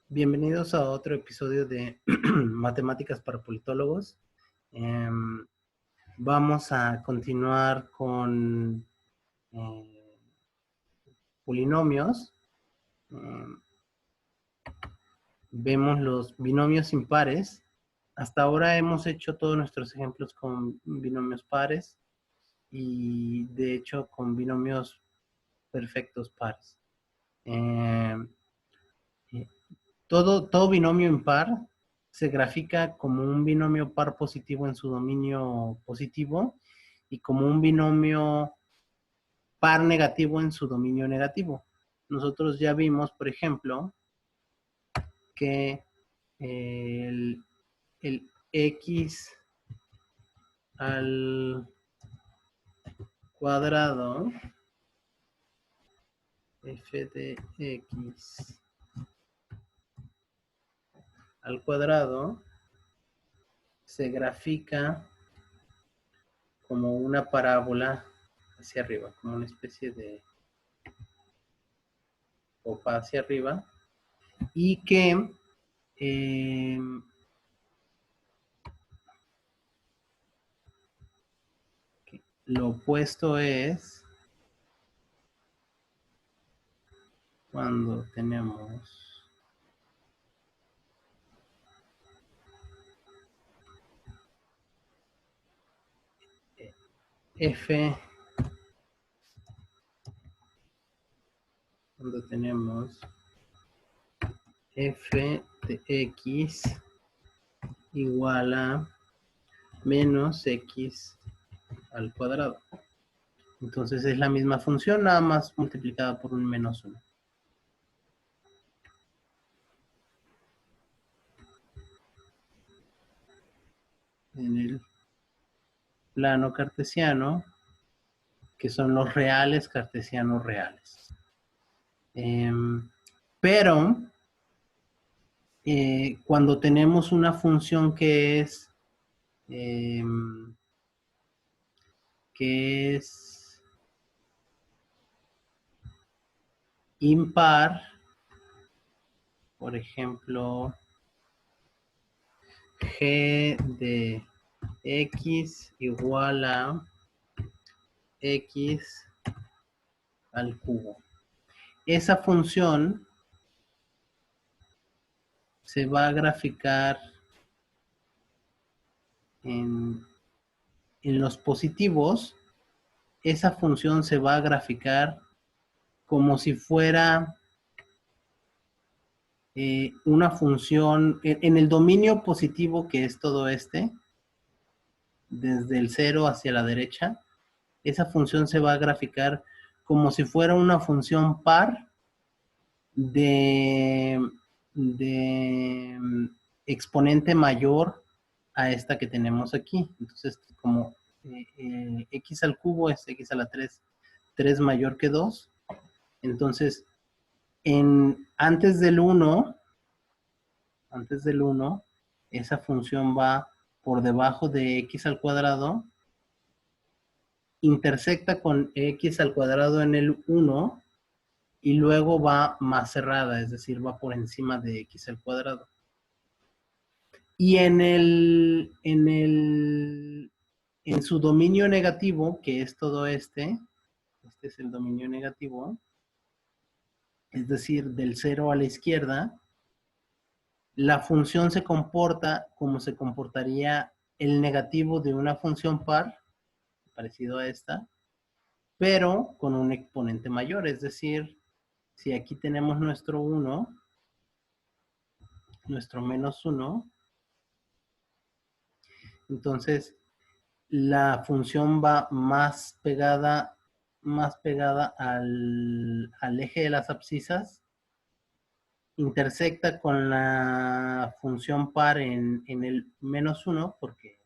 Bienvenidos a otro episodio de Matemáticas para Politólogos. Vamos a continuar con polinomios. Vemos los binomios impares. Hasta ahora hemos hecho todos nuestros ejemplos con binomios pares y de hecho con binomios perfectos pares. Todo binomio impar se grafica como un binomio par positivo en su dominio positivo y como un binomio par negativo en su dominio negativo. Nosotros ya vimos, por ejemplo, que el x al cuadrado f de x al cuadrado se grafica como una parábola hacia arriba, como una especie de copa hacia arriba, y que lo opuesto es cuando tenemos f, cuando tenemos f de x igual a menos x al cuadrado. Entonces es la misma función, nada más multiplicada por un menos 1. En el plano cartesiano, que son los reales cartesianos reales. Pero cuando tenemos una función que es impar, por ejemplo, g de x igual a x al cubo. Esa función se va a graficar en los positivos. Esa función se va a graficar como si fuera una función en el dominio positivo, que es todo este, desde el 0 hacia la derecha. Esa función se va a graficar como si fuera una función par de exponente mayor a esta que tenemos aquí. Entonces, como x al cubo es x a la 3 mayor que 2. Entonces, antes del 1, esa función va por debajo de x al cuadrado, intersecta con x al cuadrado en el 1 y luego va más cerrada, es decir, va por encima de x al cuadrado. Y en su dominio negativo, que es todo este es el dominio negativo, es decir, del 0 a la izquierda, la función se comporta como se comportaría el negativo de una función par, parecido a esta, pero con un exponente mayor, es decir, si aquí tenemos nuestro 1, nuestro menos 1, entonces la función va más pegada al eje de las abscisas, intersecta con la función par en el menos 1, porque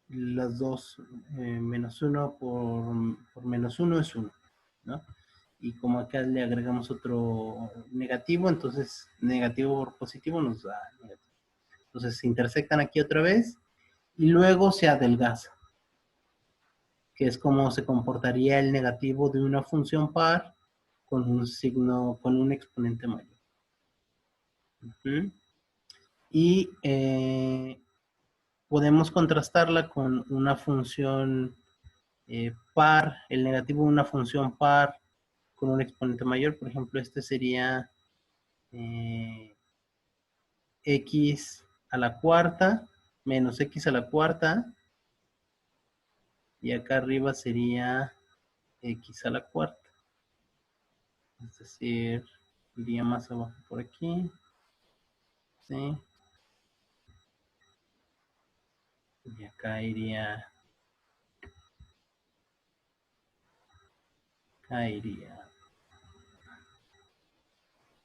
las dos, menos 1 por menos 1 es 1, ¿no? Y como acá le agregamos otro negativo, entonces negativo por positivo nos da negativo. Entonces se intersectan aquí otra vez y luego se adelgaza, que es como se comportaría el negativo de una función par con un signo, con un exponente mayor. Y podemos contrastarla con una función par, el negativo de una función par con un exponente mayor. Por ejemplo, este sería x a la cuarta menos x a la cuarta, y acá arriba sería x a la cuarta. Es decir, iría más abajo por aquí. ¿Sí? Y acá iría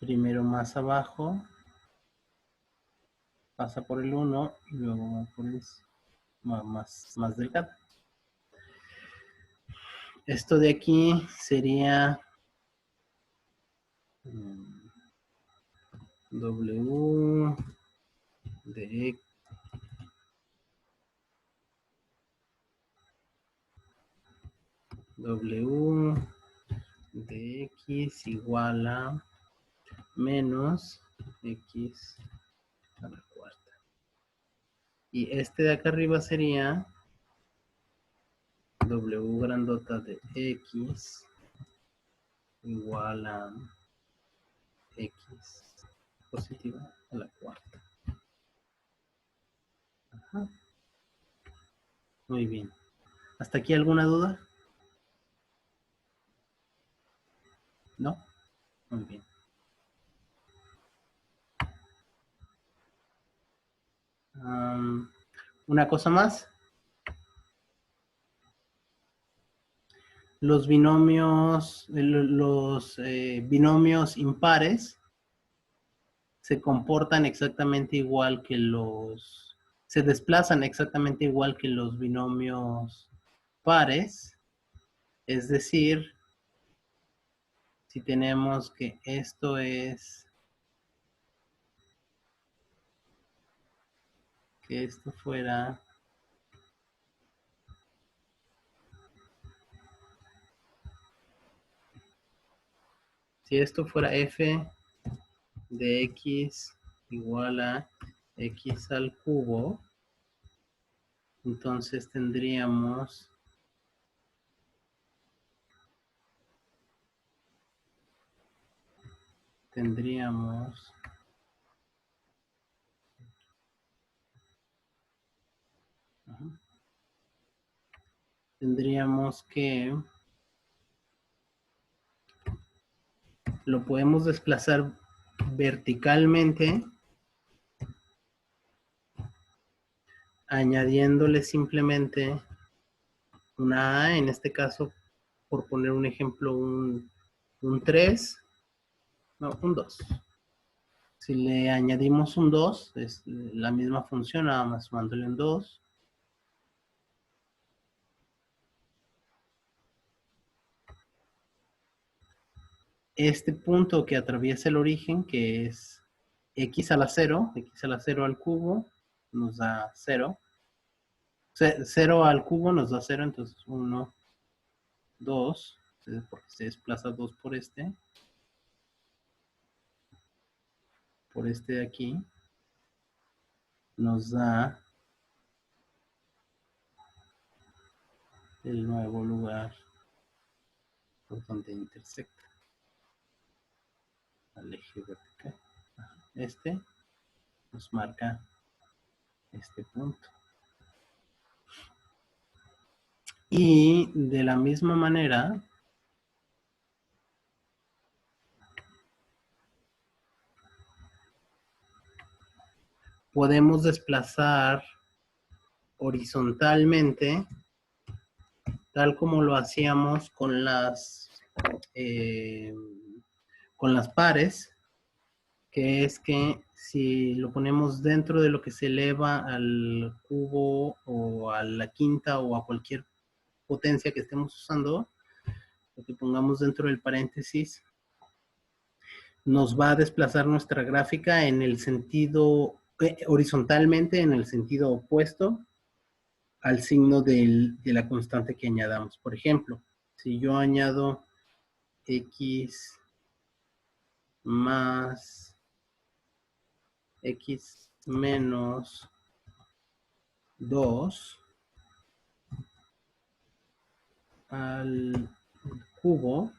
primero más abajo, pasa por el 1 y luego va por el más delgado. Esto de aquí sería W de X. W de X igual a menos X a la cuarta. Y este de acá arriba sería W grandota de X igual a X positiva a la cuarta. Ajá. Muy bien. ¿Hasta aquí alguna duda? ¿No? Muy bien. Una cosa más. Los binomios impares se comportan exactamente igual que se desplazan exactamente igual que los binomios pares. Es decir, si tenemos que esto que esto fuera si esto fuera f de x igual a x al cubo, entonces tendríamos que lo podemos desplazar verticalmente añadiéndole simplemente una A, en este caso, por poner un ejemplo, un 3, no, un 2. Si le añadimos un 2, es la misma función, nada más sumándole un 2. Este punto que atraviesa el origen, que es x a la 0, x a la 0 al cubo, nos da 0. 0 al cubo nos da 0, entonces 1, 2, porque se desplaza 2 por este de aquí, nos da el nuevo lugar por donde intersecta al eje vertical. Este nos marca este punto. Y de la misma manera, podemos desplazar horizontalmente, tal como lo hacíamos con las pares, que es que si lo ponemos dentro de lo que se eleva al cubo o a la quinta o a cualquier potencia que estemos usando, lo que pongamos dentro del paréntesis, nos va a desplazar nuestra gráfica en el sentido, horizontalmente, en el sentido opuesto al signo de la constante que añadamos. Por ejemplo, si yo añado x más x menos 2 al cubo,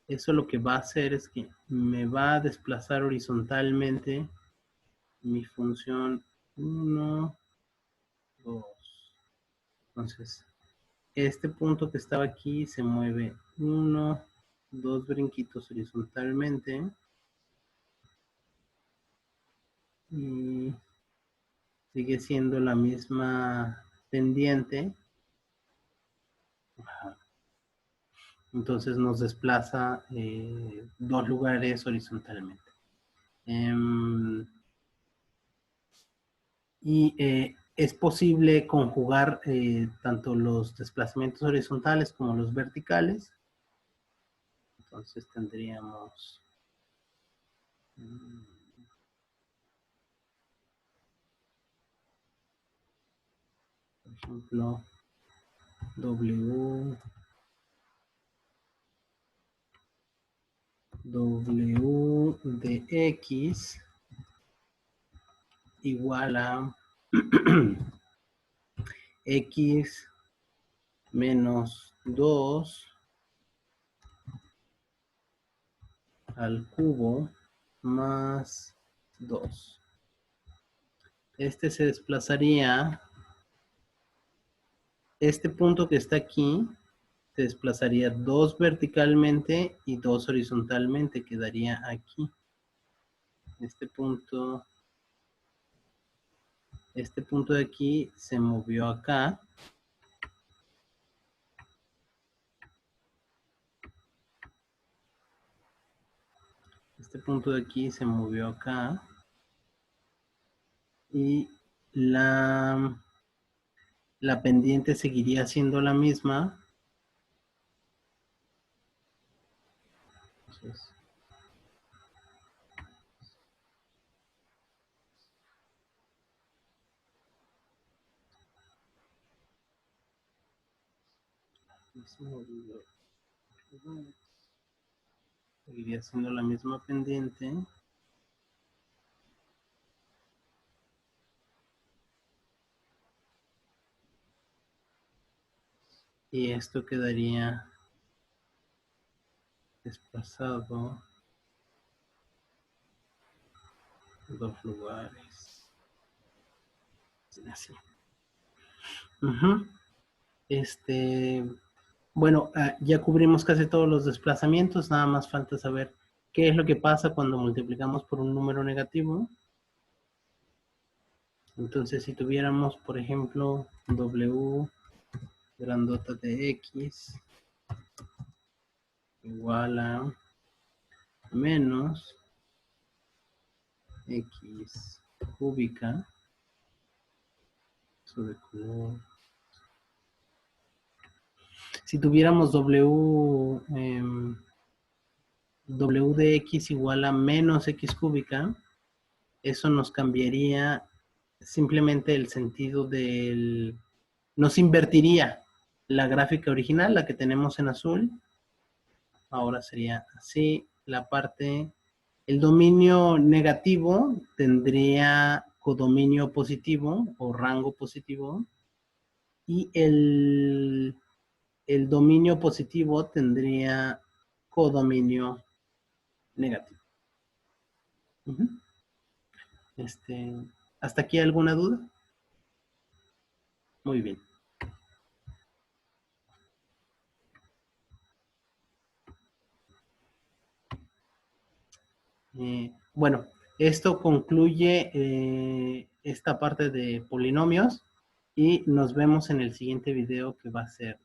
eso lo que va a hacer es que me va a desplazar horizontalmente mi función 1, 2. Entonces, este punto que estaba aquí se mueve 1, 2 brinquitos horizontalmente. Y sigue siendo la misma pendiente. Entonces nos desplaza 2 lugares horizontalmente. Y es posible conjugar tanto los desplazamientos horizontales como los verticales. Entonces tendríamos por ejemplo W de X igual a X menos 2 al cubo más 2. Este se desplazaría, este punto que está aquí, se desplazaría 2 verticalmente y 2 horizontalmente, quedaría aquí. Este punto de aquí se movió acá. Este punto de aquí se movió acá. Y la pendiente seguiría siendo la misma. Entonces, seguiría siendo la misma pendiente. Y esto quedaría desplazado 2 lugares. Así. Bueno, ya cubrimos casi todos los desplazamientos, nada más falta saber qué es lo que pasa cuando multiplicamos por un número negativo. Entonces, si tuviéramos, por ejemplo, W grandota de X igual a menos X cúbica sobre color. Si tuviéramos W de X igual a menos X cúbica, eso nos cambiaría simplemente el sentido del... Nos invertiría la gráfica original, la que tenemos en azul. Ahora sería así, la parte... El dominio negativo tendría codominio positivo o rango positivo. Y el dominio positivo tendría codominio negativo. ¿Hasta aquí alguna duda? Muy bien. Bueno, esto concluye esta parte de polinomios y nos vemos en el siguiente video que va a ser